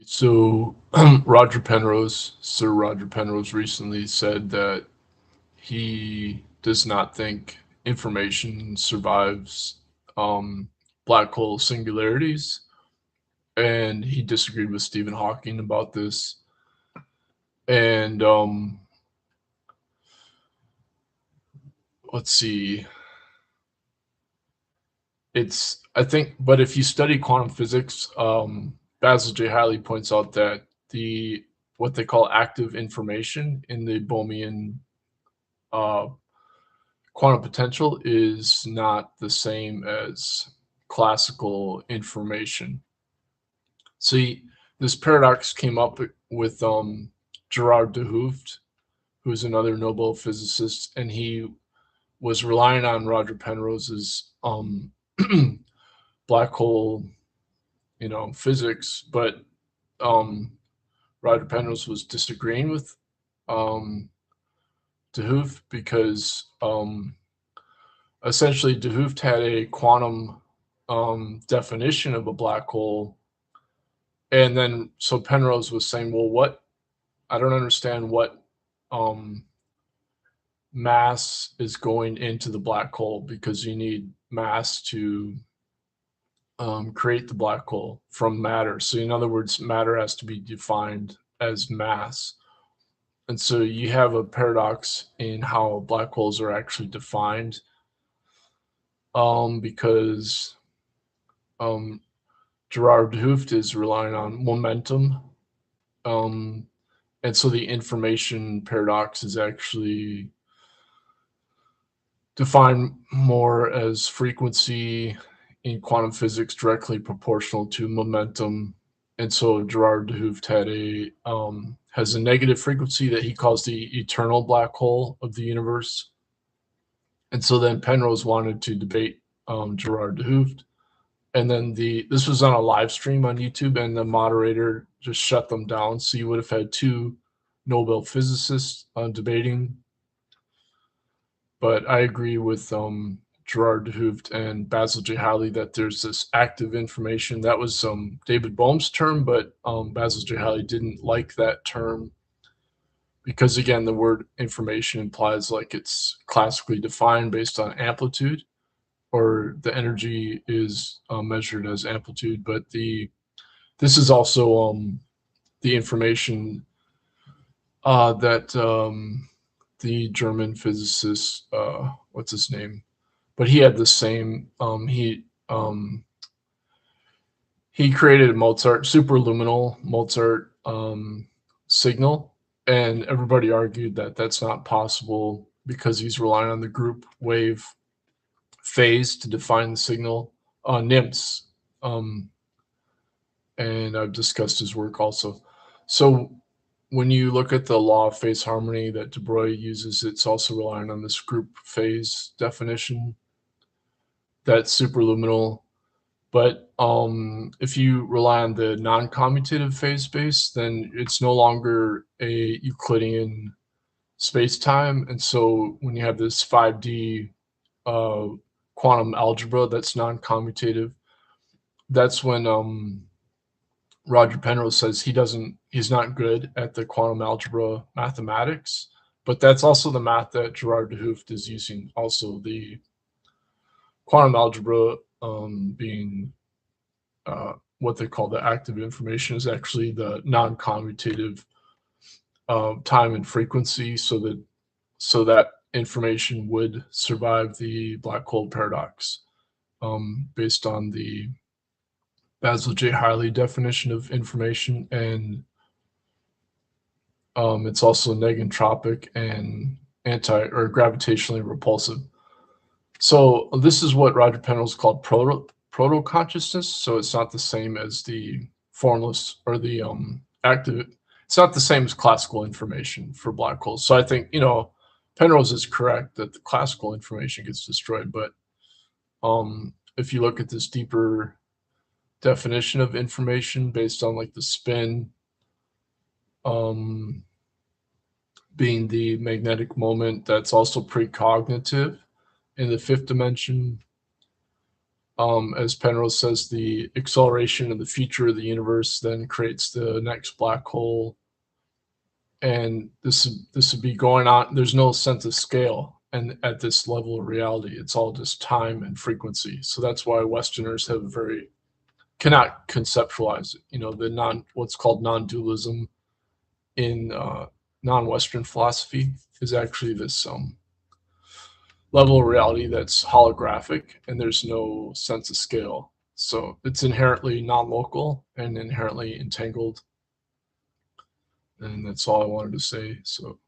So Sir Roger Penrose recently said that he does not think information survives um, black hole singularities, and he disagreed with Stephen Hawking about this. And let's see, I think, but if you study quantum physics, Basil J. Hiley points out that the what they call active information in the Bohmian uh, quantum potential is not the same as classical information. See, this paradox came up with Gerard de Hooft, who's another Nobel physicist, and he was relying on Roger Penrose's black hole, physics, but um, Roger Penrose was disagreeing with um, de Hooft because essentially de Hooft had a quantum definition of a black hole, and then so Penrose was saying, "Well, what? I don't understand what um, mass is going into the black hole because you need mass to create the black hole from matter. So, in other words, matter has to be defined as mass." And so you have a paradox in how black holes are actually defined, because um, Gerard Hooft is relying on momentum. Um, and so the information paradox is actually defined more as frequency in quantum physics directly proportional to momentum. And so Gerard Hooft has a negative frequency that he calls the eternal black hole of the universe. And so then Penrose wanted to debate Gerard Hooft, and then this was on a live stream on YouTube, and the moderator just shut them down. So you would have had two Nobel physicists debating. But I agree with Gerard de Hooft and Basil J. Hiley that there's this active information. That was David Bohm's term, but Basil J. Hiley didn't like that term because, again, the word information implies like it's classically defined based on amplitude, or the energy is measured as amplitude. But this is also the information that the German physicist, what's his name? But he had the same. He created a Mozart superluminal Mozart signal, and everybody argued that that's not possible because he's relying on the group wave phase to define the signal. NIMS, um, and I've discussed his work also. So when you look at the law of phase harmony that De Broglie uses, it's also relying on this group phase definition that's superluminal. But if you rely on the non-commutative phase space, then it's no longer a Euclidean space-time. And so when you have this 5D uh, quantum algebra that's non-commutative, that's when Roger Penrose says he's not good at the quantum algebra mathematics, but that's also the math that Gerard de Hooft is using. Also, the quantum algebra being what they call the active information is actually the non-commutative time and frequency, so that information would survive the black hole paradox based on the Basil J. Hiley definition of information, and it's also negentropic and anti or gravitationally repulsive. So this is what Roger Penrose called protoconsciousness. So it's not the same as the formless or the active. It's not the same as classical information for black holes. So I think Penrose is correct that the classical information gets destroyed, but if you look at this deeper definition of information based on like the spin um, being the magnetic moment that's also precognitive in the fifth dimension, As Penrose says, the acceleration of the future of the universe then creates the next black hole, and this would be going on. There's no sense of scale, and at this level of reality, it's all just time and frequency. So that's why Westerners have very cannot conceptualize it. You know, the what's called non-dualism in non-Western philosophy is actually this level of reality that's holographic, and there's no sense of scale. So it's inherently non-local and inherently entangled. And that's all I wanted to say. So